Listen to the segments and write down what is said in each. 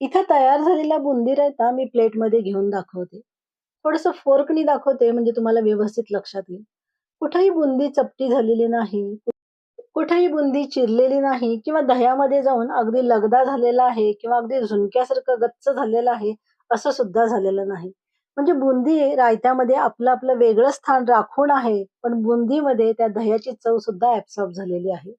इथं तयार झालेला बुंदी रायता मी प्लेटमध्ये घेऊन दाखवते. थोडंसं फोर्कनी दाखवते म्हणजे तुम्हाला व्यवस्थित लक्षात येईल. कुठेही बुंदी चपटी झालेली नाही, कुठेही बुंदी चिरलेली नाही किंवा दह्यामध्ये जाऊन अगदी लगदा झालेला आहे किंवा अगदी झुणक्यासारखं गच्च झालेलं आहे, असं सुद्धा झालेलं नाही. म्हणजे बुंदी रायत्यामध्ये आपलं-आपलं वेगळं स्थान राखून आहे, पण बुंदीमध्ये त्या दह्याची चव सुद्धा ॲब्सॉर्ब झालेली आहे.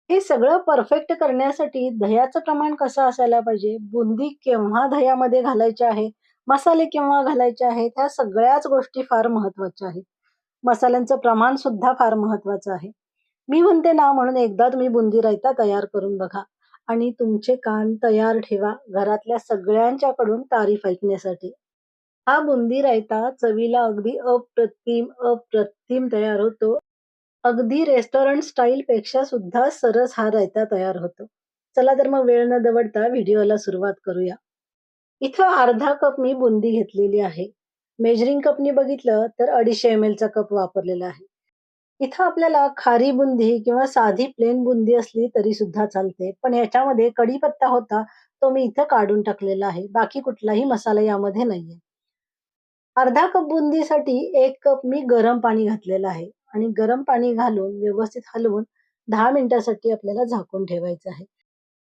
हे सगळं परफेक्ट करण्यासाठी दह्याचं प्रमाण कसं असायला पाहिजे, बुंदी केव्हा दह्यामध्ये घालायची आहे, मसाले केव्हा घालायचे आहेत, ह्या सगळ्याच गोष्टी फार महत्त्वाच्या आहेत. मसाल्यांचं प्रमाण सुद्धा फार महत्त्वाचं आहे. मी म्हणते ना, म्हणून एकदा तुम्ही बुंदी रायता तयार करून बघा आणि तुमचे कान तयार ठेवा घरातल्या सगळ्यांच्याकडून तारीफ ऐकण्यासाठी. हा बुंदी रायता चवीला अगदी अप्रतिम, अप्रतिम तयार होतो. अगदी रेस्टॉरंट स्टाईल पेक्षा सुद्धा सरस हा रायता तयार होतो. चला तर मग वेळ न दवडता व्हिडिओला सुरुवात करूया. इथं अर्धा कप मी बुंदी घेतलेली आहे. मेजरिंग कपनी बघितलं तर 250 ml चा कप वापरलेला आहे. इथं आपल्याला खारी बुंदी किंवा साधी प्लेन बुंदी असली तरी सुद्धा चालते. पण ह्याच्यामध्ये कढीपत्ता होता, तो मी इथं काढून टाकलेला आहे. बाकी कुठलाही मसाला यामध्ये नाहीये. अर्धा कप बुंदीसाठी 1 कप मी गरम पाणी घातलेलं आहे आणि गरम पाणी घालून व्यवस्थित हलवून 10 मिनिटासाठी आपल्याला झाकून ठेवायचं आहे.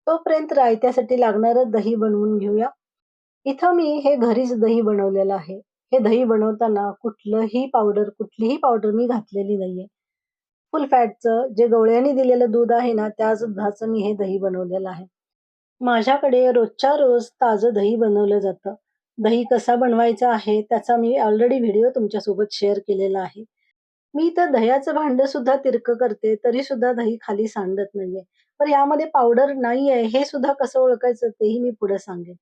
तोपर्यंत रायत्यासाठी लागणारं दही बनवून घेऊया. इथं मी हे घरीच दही बनवलेलं आहे. हे दही बनवताना कुठलीही पावडर मी घातलेली नाहीये. फुल फॅटचं जे गवळ्याने दिलेलं दूध आहे ना, त्या दुधाचं मी हे दही बनवलेलं आहे. माझ्याकडे रोजच्या रोज ताजं दही बनवलं जातं. दही कसा बनवायचा आहे, त्याचा मी ऑलरेडी व्हिडिओ तुमच्यासोबत शेअर केलेला आहे. मी तर दह्याचं भांडं सुद्धा तिरकं करते, तरी सुद्धा दही खाली सांडत नाहीये. पण यामध्ये पावडर नाहीये, हे सुद्धा कसं ओळखायचं तेही मी पुढे सांगेन.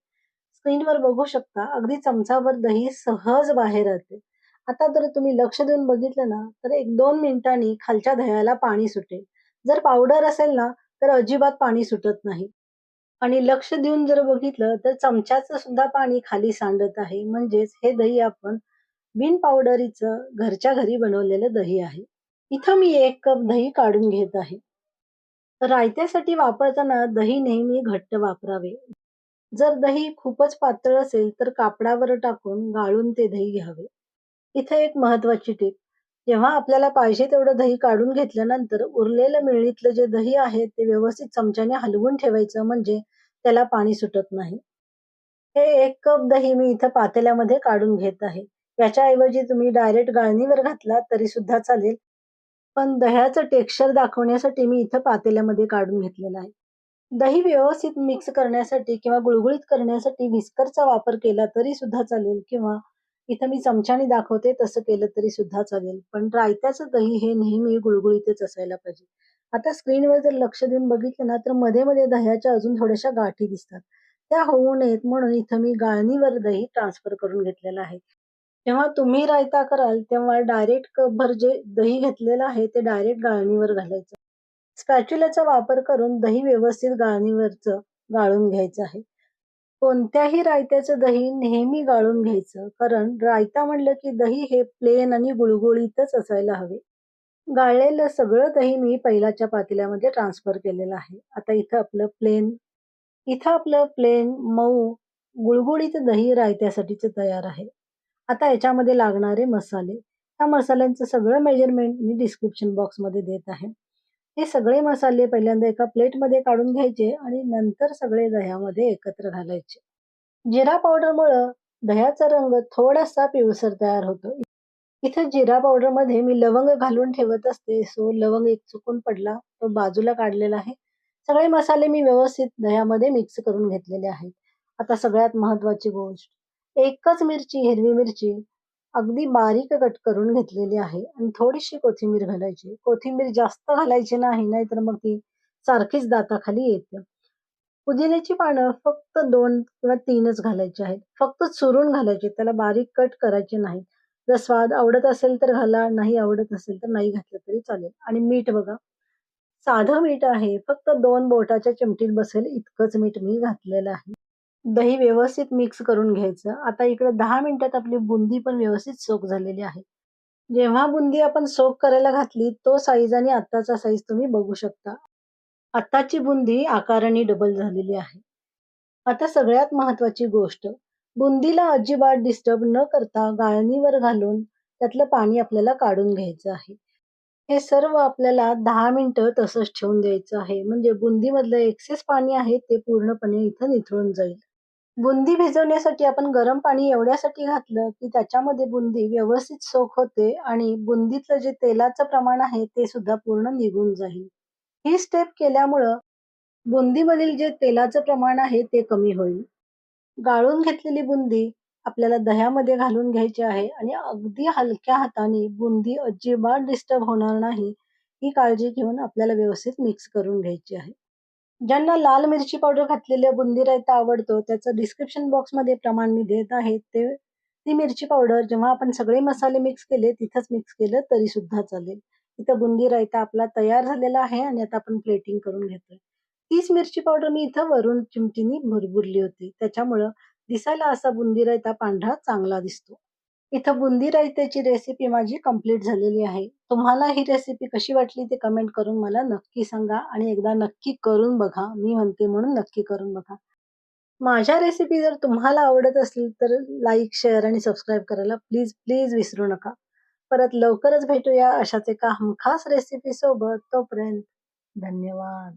स्क्रीनवर बघू शकता, अगदी चमचाभर दही सहज बाहेर येते. आता जर तुम्ही लक्ष देऊन बघितलं ना, तर 1-2 मिनिटांनी खालच्या दह्याला पाणी सुटेल. जर पावडर असेल ना, तर अजिबात पाणी सुटत नाही. आणि लक्ष देऊन जर बघितलं, तर चमच्याचं सुद्धा पाणी खाली सांडत आहे. म्हणजेच हे दही आपण बिन पावडरीचं घरच्या घरी बनवलेलं दही आहे. इथं मी 1 कप दही काढून घेत आहे. रायत्यासाठी वापरताना दही नेहमी घट्ट वापरावे. जर दही खूपच पातळ असेल, तर कापडावर टाकून गाळून ते दही घ्यावे. इथे एक महत्वाची टिप. जेव्हा आपल्याला पाहिजे तेवढं दही काढून घेतल्यानंतर उरलेलं मिळणीतलं जे दही आहे, ते व्यवस्थित चमच्याने हलवून ठेवायचं म्हणजे त्याला पाणी सुटत नाही. हे 1 कप दही मी इथं पातेल्यामध्ये काढून घेत आहे. याच्याऐवजी तुम्ही डायरेक्ट गाळणीवर घातलात तरी सुद्धा चालेल. पण दह्याचं टेक्स्चर दाखवण्यासाठी मी इथं पातेल्यामध्ये काढून घेतलेलं आहे. दही व्यवस्थित मिक्स करण्यासाठी किंवा गुळगुळीत करण्यासाठी व्हिस्करचा वापर केला तरी सुद्धा चालेल किंवा इथं मी चमच्याने दाखवते तसं केलं तरी सुद्धा चालेल. पण रायत्याचं दही हे नेहमी गुळगुळीतच असायला पाहिजे. आता स्क्रीनवर जर लक्ष देऊन बघितलं ना, तर मध्ये-मध्ये दह्याच्या अजून थोड्याशा गाठी दिसतात. त्या होऊ नयेत म्हणून इथं मी गाळणीवर दही ट्रान्सफर करून घेतलेलं आहे. जेव्हा तुम्ही रायता कराल, तेव्हा डायरेक्ट कपभर जे दही घेतलेलं आहे, ते डायरेक्ट गाळणीवर घालायचं. स्पॅच्युलाचा वापर करून दही व्यवस्थित गाळणीवरचं गाळून घ्यायचं आहे. कोणत्याही रायत्याचं दही नेहमी गाळून घ्यायचं, कारण रायता म्हणलं की दही हे प्लेन आणि गुळगुळीतच असायला हवे. गाळलेलं सगळं दही मी पहिल्याच्या पातेल्यामध्ये ट्रान्सफर केलेलं आहे. आता इथं आपलं प्लेन मऊ गुळगुळीत दही रायत्यासाठीचं तयार आहे. आता याच्यामध्ये लागणारे मसाले. त्या मसाल्यांचं सगळं मेजरमेंट मी डिस्क्रिप्शन बॉक्समध्ये देत आहे. हे सगळे मसाले पहिल्यांदा एका प्लेटमध्ये काढून घ्यायचे आणि नंतर सगळे दह्यामध्ये एकत्र घालायचे. जिरा पावडरमुळं दह्याचा रंग थोडासा पिवळसर तयार होतो. इथे जिरा पावडरमध्ये मी लवंग घालून ठेवत असते. सो लवंग एक चुकून पडला, तो बाजूला काढलेला आहे. सगळे मसाले मी व्यवस्थित दह्यामध्ये मिक्स करून घेतलेले आहेत. आता सगळ्यात महत्त्वाची गोष्ट, एकच हिरवी मिरची अगदी बारीक कट करून घेतलेली आहे आणि थोडीशी कोथिंबीर घालायची. कोथिंबीर जास्त घालायची नाही, नाहीतर मग ती सारखीच दाताखाली येते. पुदिन्याची पानं फक्त 2 किंवा 3च घालायची आहेत. फक्त चुरून घालायचे. त्याला बारीक कट करायचे नाही. जर स्वाद आवडत असेल तर घाला, नाही आवडत असेल तर नाही घातलं तरी चालेल. आणि मीठ बघा, साधं मीठ आहे. फक्त 2 बोटाच्या चिमटीत बसेल इतकंच मीठ मी घातलेलं आहे. दही व्यवस्थित मिक्स करून घ्यायचं. आता इकडे 10 मिनिटात आपली बुंदी पण व्यवस्थित सोक झालेली आहे. जेव्हा बुंदी आपण सोक करायला घातली, तो साईज आणि आत्ताचा साईज तुम्ही बघू शकता. आत्ताची बुंदी आकाराने डबल झालेली आहे. आता सगळ्यात महत्त्वाची गोष्ट, बुंदीला अजिबात डिस्टर्ब न करता गाळणीवर घालून त्यातलं पाणी आपल्याला काढून घ्यायचं आहे. हे सर्व आपल्याला 10 मिनिटं तसंच ठेवून द्यायचं आहे. म्हणजे बुंदीमधलं एक्सेस पाणी आहे ते पूर्णपणे इथं निथळून जाईल. बुंदी भिजवण्यासाठी आपण गरम पाणी एवढ्यासाठी घातलं, की त्याच्यामध्ये बुंदी व्यवस्थित सोक होते आणि बुंदीतलं जे तेलाचं प्रमाण आहे ते सुद्धा पूर्ण निघून जाईल. ही स्टेप केल्यामुळं बुंदीमधील जे तेलाचं प्रमाण आहे ते कमी होईल. गाळून घेतलेली बुंदी आपल्याला दह्यामध्ये घालून घ्यायची आहे आणि अगदी हलक्या हाताने बुंदी अजिबात डिस्टर्ब होणार नाही, ही काळजी घेऊन आपल्याला व्यवस्थित मिक्स करून घ्यायची आहे. ज्यांना लाल मिरची पावडर घातलेल्या बुंदी रायता आवडतो, त्याचं डिस्क्रिप्शन बॉक्समध्ये प्रमाण मी देत आहे. ती मिरची पावडर जेव्हा आपण सगळे मसाले मिक्स केले, तिथंच मिक्स केलं तरी सुद्धा चालेल. इथं बुंदी रायता आपला तयार झालेला आहे आणि आता आपण प्लेटिंग करून घेतोय. तीच मिरची पावडर मी इथं वरून चिमटीनी भुरभुरली होती. त्याच्यामुळं दिसायला असा बुंदी रायता पांढरा चांगला दिसतो. इथं बुंदी रायत्याची रेसिपी माझी कंप्लीट झालेली आहे. तुम्हाला ही रेसिपी कशी वाटली ते कमेंट करून मला नक्की सांगा आणि एकदा नक्की करून बघा. मी म्हणते म्हणून नक्की करून बघा. माझ्या रेसिपी जर तुम्हाला आवडत असतील तर लाईक, शेअर आणि सबस्क्राईब करायला प्लीज, प्लीज विसरू नका. परत लवकरच भेटूया अशाच एका हमखास रेसिपीसोबत. तोपर्यंत धन्यवाद.